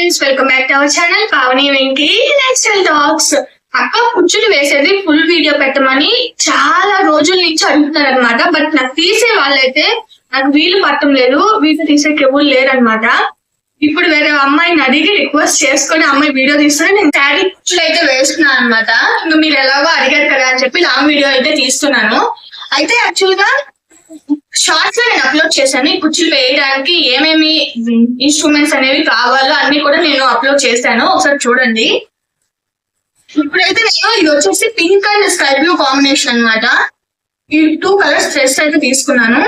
Friends, welcome back to our channel Pavani Venky life style talks. అక్క కుచ్చులు వేసేది ఫుల్ వీడియో పెట్టమని చాలా రోజుల నుంచి అడుగుతున్నారు అనమాట. బట్ నాకు తీసే వాళ్ళైతే నాకు వీలు పట్టం లేదు, వీళ్ళు తీసే కేబుల్ లేరనమాట. ఇప్పుడు వేరే అమ్మాయిని అడిగి రిక్వెస్ట్ చేసుకుని అమ్మాయి వీడియో తీస్తే నేను శారీ కుచ్చులు అయితే వేస్తున్నాను అనమాట. ఇంకా మీరు ఎలాగో అడిగారు కదా అని చెప్పి లాంగ్ వీడియో అయితే తీస్తున్నాను. అయితే యాక్చువల్ గా షార్ట్స్ లో నేను అప్లోడ్ చేశాను. ఈ కుచ్చులు వేయడానికి ఏమేమి ఇన్స్ట్రుమెంట్స్ అనేవి కావాలో అన్ని కూడా నేను అప్లోడ్ చేశాను, ఒకసారి చూడండి. ఇప్పుడైతే నేను ఇది వచ్చేసి pink and sky blue combination అనమాట. ఈ 2 కలర్స్ థ్రెడ్స్ అయితే తీసుకున్నాను.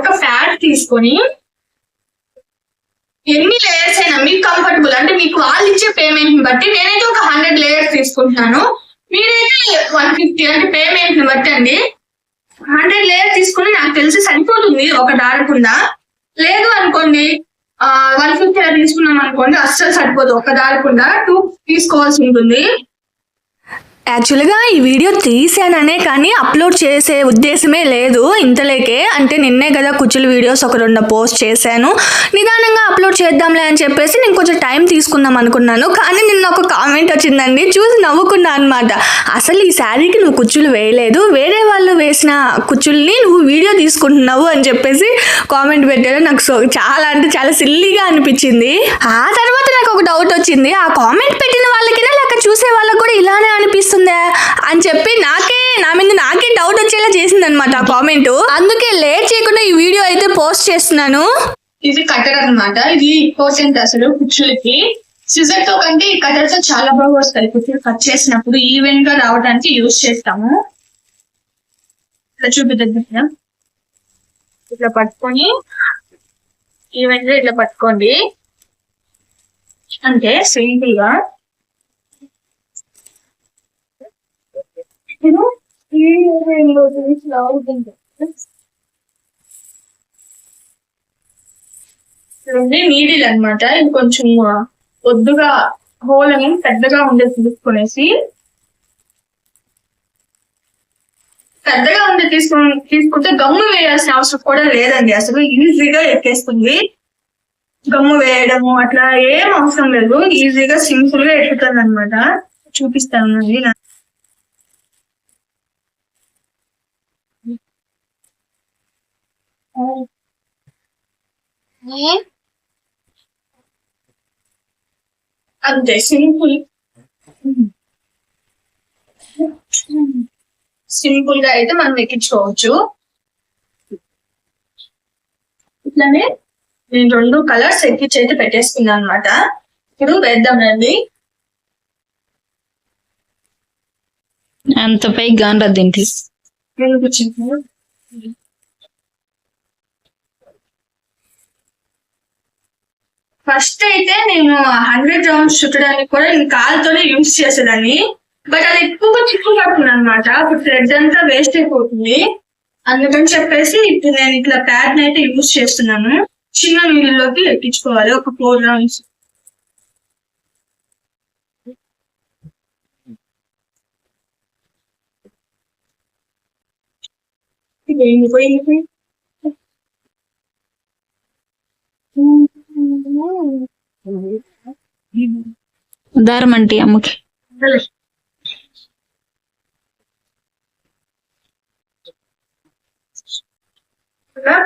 ఒక ఫ్యాట్ తీసుకొని ఎన్ని లేయర్స్ అయినా మీకు కంఫర్టబుల్ అంటే మీకు వాళ్ళు ఇచ్చే పేమెంట్ ని బట్టి నేనైతే ఒక 100 లేయర్స్ తీసుకుంటున్నాను. మీరైతే 150 అంటే పేమెంట్ ని బట్టి అండి 100 లేయర్ తీసుకుని నాకు తెలిసి సరిపోతుంది ఒక దారకుండా. లేదు అనుకోండి 150 తీసుకున్నాం అనుకోండి అస్సలు సరిపోదు, ఒక దారకుండా 2 తీసుకోవాల్సి ఉంటుంది. యాక్చువల్గా ఈ వీడియో తీసాననే కానీ అప్లోడ్ చేసే ఉద్దేశమే లేదు ఇంతలేకే. అంటే నిన్నే కదా కుచ్చుల వీడియోస్ ఒక 2 పోస్ట్ చేశాను, నిదానంగా అప్లోడ్ చేద్దాంలే అని చెప్పేసి నేను కొంచెం టైం తీసుకుందాం అనుకున్నాను. కానీ నిన్న ఒక కామెంట్ వచ్చిందండి, చూసి నవ్వుకున్నా అనమాట. అసలు ఈ శారీకి నువ్వు కుచ్చులు వేయలేదు, వేరే వాళ్ళు వేసిన కుచ్చుల్ని నువ్వు వీడియో తీసుకుంటున్నావు అని చెప్పేసి కామెంట్ పెట్టారు. నాకు చాలా అంటే చాలా సిల్లీగా అనిపించింది. ఆ తర్వాత నాకు ఒక డౌట్ వచ్చింది, ఆ కామెంట్ పెట్టిన వాళ్ళకినా లేక చూసే వాళ్ళకి కూడా ఇలానే అనిపిస్తుంది అని చెప్పి నా మీద నాకే డౌట్ వచ్చేలా చేసింది అనమాట ఆ కామెంట్. అందుకే లేట్ చేయకుండా ఈ వీడియో అయితే పోస్ట్ చేస్తున్నాను. ఇది కటర్ అనమాట, ఇది ఇంపార్టెంట్ అసలు కుచ్చులకి. సిజర్ తో కంటే ఈ కటర్ తో చాలా బాగా వస్తాయి. కుచ్చులు కట్ చేసినప్పుడు ఈవెన్ గా రావడానికి యూజ్ చేస్తాము. ఇట్లా చూపిద్దాం, ఇట్లా పట్టుకొని ఈవెన్ గా ఇట్లా పట్టుకోండి, అంటే సింపుల్ గా నీడిల్ అనమాట. ఇది కొంచెం పొద్దుగా హోల్ అని పెద్దగా ఉండేది తీసుకునేసి, పెద్దగా ఉండే తీసుకుంటే గమ్ము వేయాల్సిన అవసరం కూడా లేదండి. అసలు ఈజీగా ఎక్కేస్తుంది. గమ్ము వేయడము అట్లా ఏం అవసరం లేదు, ఈజీగా సింపుల్ గా ఎక్కుతుంది అనమాట. చూపిస్తాను అంతే, సింపుల్ గా అయితే మనం ఎక్కించుకోవచ్చు. ఇట్లానే నేను 2 కలర్స్ ఎక్కించి అయితే పెట్టేసుకున్నాను అనమాట. ఇప్పుడు వేద్దామండి. అంత పైకి గానరా దీంట్లో ఫస్ట్ అయితే నేను 100 రౌండ్స్ చుట్టడానికి కూడా నేను కాలుతోనే యూజ్ చేసేదాన్ని. బట్ అది ఎక్కువగా చిక్కు పడుతుంది అనమాట. ఇప్పుడు థ్రెడ్ అంతా వేస్ట్ అయిపోతుంది. అందుకని చెప్పేసి ఇప్పుడు నేను ఇట్లా ప్యాడ్ అయితే యూజ్ చేస్తున్నాను. చిన్న నీళ్ళలోకి ఎక్కించుకోవాలి ఒక 4 రౌండ్స్. దారం అంటే అమ్మకి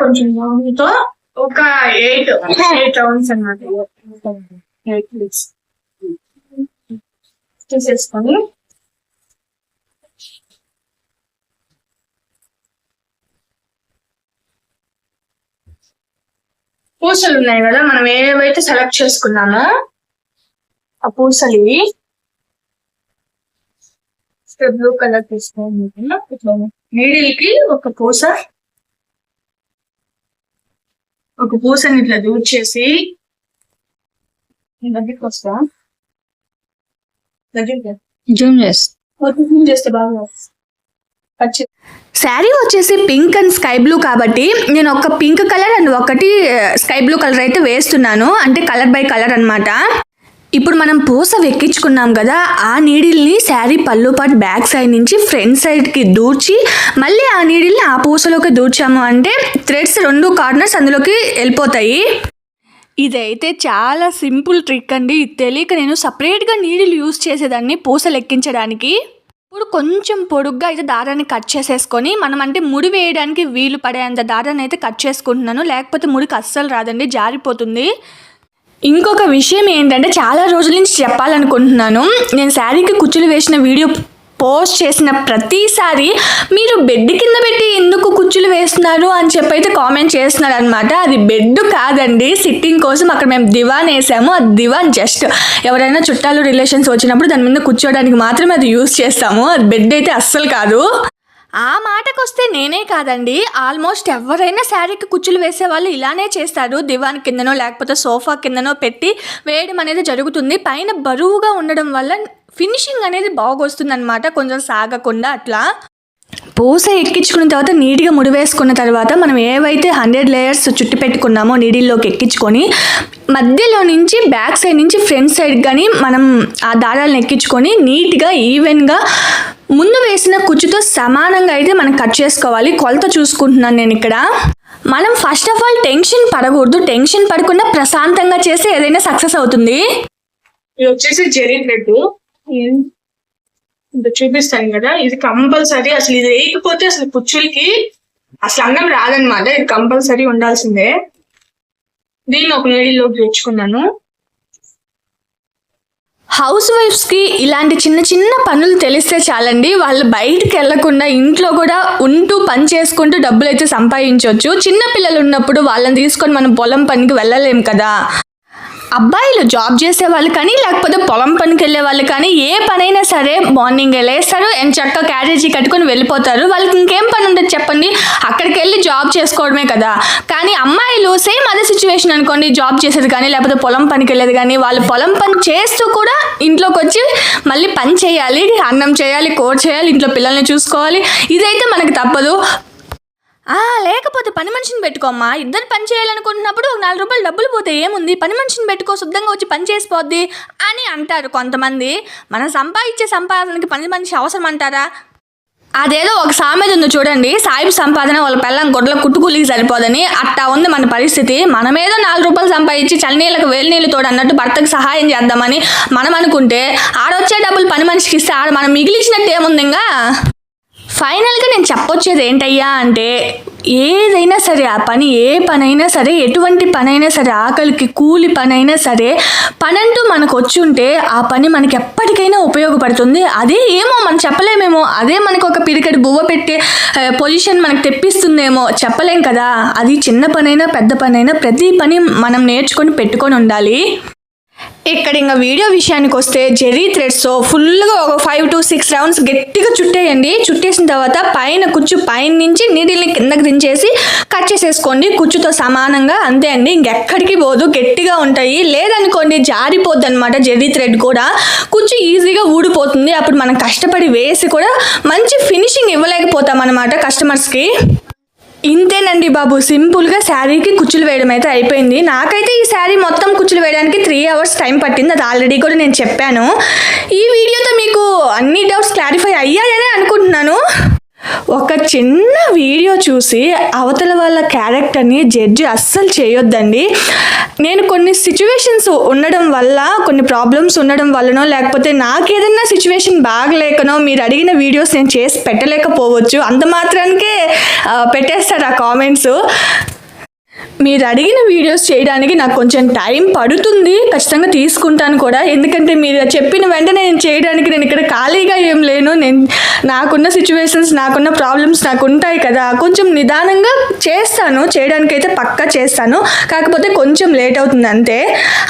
కొంచెం తో ఒక 8 రౌండ్స్ అన్నమాట. 8 తీసేసుకొని పూసలు ఉన్నాయి కదా, మనం ఏవైతే సెలెక్ట్ చేసుకున్నామో ఆ పూసలు ఇవి బ్లూ కలర్ తీసుకోవాలి. నీడిల్ కి ఒక పూసని ఇట్లా దూర్ చేసి దగ్గరికి వస్తా, జూమ్ చేస్తే బాగా. శారీ వచ్చేసి పింక్ అండ్ స్కై బ్లూ కాబట్టి నేను ఒక పింక్ కలర్ అండ్ ఒకటి స్కై బ్లూ కలర్ అయితే వేస్తున్నాను, అంటే కలర్ బై కలర్ అనమాట. ఇప్పుడు మనం పూస వెక్కించుకున్నాం కదా, ఆ నీడిల్ని శారీ పళ్ళు పాటు బ్యాక్ సైడ్ నుంచి ఫ్రంట్ సైడ్కి దూర్చి మళ్ళీ ఆ నీడిల్ని ఆ పూసలోకి దూర్చాము అంటే థ్రెడ్స్ 2 కార్నర్స్ అందులోకి వెళ్ళిపోతాయి. ఇదైతే చాలా సింపుల్ ట్రిక్ అండి. ఇది తెలియక నేను సపరేట్గా నీడిల్ యూస్ చేసేదాన్ని పూసలు ఎక్కించడానికి. ఇప్పుడు కొంచెం పొడుగ్గా అయితే దారాన్ని కట్ చేసేసుకొని మనం అంటే ముడి వేయడానికి వీలు పడేంత దారాన్ని అయితే కట్ చేసుకుంటున్నాను. లేకపోతే ముడికి అస్సలు రాదండి, జారిపోతుంది. ఇంకొక విషయం ఏంటంటే చాలా రోజుల నుంచి చెప్పాలనుకుంటున్నాను. నేను శారీకి కుచ్చులు వేసిన వీడియో పోస్ట్ చేసిన ప్రతిసారి మీరు బెడ్ కింద పెట్టి ఎందుకు కుచ్చులు వేస్తున్నారు అని చెప్పి అయితే కామెంట్ చేస్తున్నారు అనమాట. అది బెడ్ కాదండి, సిట్టింగ్ కోసం అక్కడ మేము దివాన్ వేసాము. అది దివాన్ జస్ట్ ఎవరైనా చుట్టాలు రిలేషన్స్ వచ్చినప్పుడు దాని మీద కూర్చోడానికి మాత్రమే అది యూస్ చేస్తాము. అది బెడ్ అయితే అస్సలు కాదు. ఆ మాటకు వస్తే నేనే కాదండి, ఆల్మోస్ట్ ఎవరైనా శారీకి కుచ్చులు వేసే వాళ్ళు ఇలానే చేస్తారు. దివాన్ కిందనో లేకపోతే సోఫా కిందనో పెట్టి వేయడం అనేది జరుగుతుంది. పైన బరువుగా ఉండడం వల్ల ఫినిషింగ్ అనేది బాగొస్తుంది అనమాట, కొంచెం సాగకుండా. అట్లా పూస ఎక్కించుకున్న తర్వాత నీట్గా ముడి వేసుకున్న తర్వాత మనం ఏవైతే 100 లేయర్స్ చుట్టి పెట్టుకున్నామో నీడిల్లోకి ఎక్కించుకొని మధ్యలో నుంచి బ్యాక్ సైడ్ నుంచి ఫ్రంట్ సైడ్ కానీ మనం ఆ దారాలను ఎక్కించుకొని నీట్గా ఈవెన్గా ముందు వేసిన కుచ్చుతో సమానంగా అయితే మనం కట్ చేసుకోవాలి. కొలత చూసుకుంటున్నాను నేను ఇక్కడ. మనం ఫస్ట్ ఆఫ్ ఆల్ టెన్షన్ పడకూడదు. టెన్షన్ పడకుండా ప్రశాంతంగా చేస్తే ఏదైనా సక్సెస్ అవుతుంది. ఇది వచ్చేసి జెరీ థ్రెడ్ ఇది చూపిస్తాను కదా, ఇది కంపల్సరీ. అసలు ఇది వేయకపోతే అసలు కుచ్చులకి అసలు అందం రాదనమాట. ఇది కంపల్సరీ ఉండాల్సిందే. దీన్ని ఒక నీడిల్లోకి తెచ్చుకున్నాను. హౌస్ వైఫ్స్కి ఇలాంటి చిన్న చిన్న పనులు తెలిస్తే చాలండి, వాళ్ళు బయటికి వెళ్లకుండా ఇంట్లో కూడా ఉంటూ పని చేసుకుంటూ డబ్బులు అయితే సంపాదించవచ్చు. చిన్న పిల్లలు ఉన్నప్పుడు వాళ్ళని తీసుకొని మనం పొలం పనికి వెళ్ళలేం కదా. అబ్బాయిలు జాబ్ చేసే వాళ్ళు కానీ లేకపోతే పొలం పనికి వెళ్ళే వాళ్ళు కానీ ఏ పనైనా సరే మార్నింగ్ వెళ్ళేస్తారు, చక్కగా క్యారేజీ కట్టుకొని వెళ్ళిపోతారు. వాళ్ళకి ఇంకేం పని ఉండదు చెప్పండి, అక్కడికి వెళ్ళి జాబ్ చేసుకోవడమే కదా. కానీ అమ్మాయిలు సేమ్ అదే సిచ్యువేషన్ అనుకోండి, జాబ్ చేసేది కానీ లేకపోతే పొలం పనికి వెళ్ళేది కానీ, వాళ్ళు పొలం పని చేస్తూ కూడా ఇంట్లోకి వచ్చి మళ్ళీ పని చేయాలి, అన్నం చేయాలి, కూర చేయాలి, ఇంట్లో పిల్లల్ని చూసుకోవాలి. ఇదైతే మనకి తప్పదు. లేకపోతే పని మనిషిని పెట్టుకోమ్మా, ఇద్దరు పని చేయాలనుకుంటున్నప్పుడు 4 రూపాయలు డబ్బులు పోతే ఏముంది, పని మనిషిని పెట్టుకో, శుద్ధంగా వచ్చి పని చేసిపోద్ది అని అంటారు కొంతమంది. మనం సంపాదించే సంపాదనకి పని మనిషి అవసరం అంటారా? అదేదో ఒక సామెత ఉంది చూడండి, సాయిబు సంపాదన వాళ్ళ పిల్లం గొడ్ల కుట్టుకూలికి సరిపోదని. అట్టా ఉంది మన పరిస్థితి. మనమేదో 4 రూపాయలు సంపాదించి చల్లనీళ్ళకి వేడి నీళ్ళు తోడు అన్నట్టు భర్తకు సహాయం చేద్దామని మనం అనుకుంటే ఆడొచ్చే డబ్బులు పని మనిషికి ఇస్తే ఆడ మనం మిగిలిచినట్టు ఏముంది ఇంకా. ఫైనల్గా నేను చెప్పొచ్చేది ఏంటయ్యా అంటే, ఏదైనా సరే ఆ పని, ఏ పనైనా సరే, ఎటువంటి పనైనా సరే, ఆకలికి కూలి పనైనా సరే, పనంటూ మనకు వచ్చి ఉంటే ఆ పని మనకి ఎప్పటికైనా ఉపయోగపడుతుంది. అదే ఏమో మనం చెప్పలేమేమో, అదే మనకు ఒక పిరికెడు బువ్వ పెట్టే పొజిషన్ మనకు తెప్పిస్తుందేమో చెప్పలేం కదా. అది చిన్న పనైనా పెద్ద పనైనా ప్రతి పని మనం నేర్చుకొని పెట్టుకొని ఉండాలి. ఇక్కడ ఇంకా వీడియో విషయానికి వస్తే జెరీ థ్రెడ్స్తో ఫుల్గా ఒక 5 to 6 రౌండ్స్ గట్టిగా చుట్టేయండి. చుట్టేసిన తర్వాత పైన కుచ్చు పైన నుంచి నీడిల్ని కిందకి దించేసి కట్ చేసేసుకోండి కుచ్చుతో సమానంగా. అంతే అండి, ఇంకెక్కడికి పోదు, గట్టిగా ఉంటాయి. లేదనుకోండి జారిపోద్ది అనమాట. జెరీ థ్రెడ్ కూడా కుచ్చు ఈజీగా ఊడిపోతుంది. అప్పుడు మనం కష్టపడి వేసి కూడా మంచి ఫినిషింగ్ ఇవ్వలేకపోతాం అనమాట కస్టమర్స్కి. ఇంతేనండి బాబు, సింపుల్గా శారీకి కుచ్చులు వేయడం అయితే అయిపోయింది. నాకైతే ఈ శారీ మొత్తం కుచ్చులు వేయడానికి 3 hours టైం పట్టింది. అది ఆల్రెడీ కూడా నేను చెప్పాను. ఈ వీడియోతో మీకు అన్ని డౌట్స్ క్లారిఫై అయ్యాయనే అనుకుంటున్నాను. ఒక చిన్న వీడియో చూసి అవతల వాళ్ళ క్యారెక్టర్ని జడ్జి అస్సలు చేయొద్దండి. నేను కొన్ని సిచ్యువేషన్స్ ఉండడం వల్ల, కొన్ని ప్రాబ్లమ్స్ ఉండడం వల్లనో, లేకపోతే నాకేదన్నా సిచ్యువేషన్ బాగలేకనో మీరు అడిగిన వీడియోస్ నేను చేసి పెట్టలేకపోవచ్చు. అంత మాత్రానికే పెట్టేస్తారు ఆ కామెంట్స్. మీరు అడిగిన వీడియోస్ చేయడానికి నాకు కొంచెం టైం పడుతుంది, ఖచ్చితంగా తీసుకుంటాను కూడా. ఎందుకంటే మీరు చెప్పిన వెంటనే నేను చేయడానికి నేను ఇక్కడ ఖాళీగా ఏం లేను. నాకున్న సిచ్యువేషన్స్, నాకున్న ప్రాబ్లమ్స్ నాకు ఉంటాయి కదా, కొంచెం నిదానంగా చేస్తాను. చేయడానికైతే పక్కా చేస్తాను, కాకపోతే కొంచెం లేట్ అవుతుంది అంతే.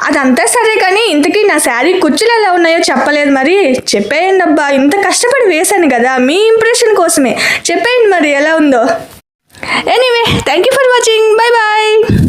అదంతా సరే కానీ ఇంతకీ నా శారీ కుచ్చులు ఎలా ఉన్నాయో చెప్పలేదు. మరి చెప్పేయండి అబ్బా, ఇంత కష్టపడి వేశాను కదా, మీ ఇంప్రెషన్ కోసమే చెప్పేయండి మరి ఎలా ఉందో. Anyway, thank you for watching. Bye bye.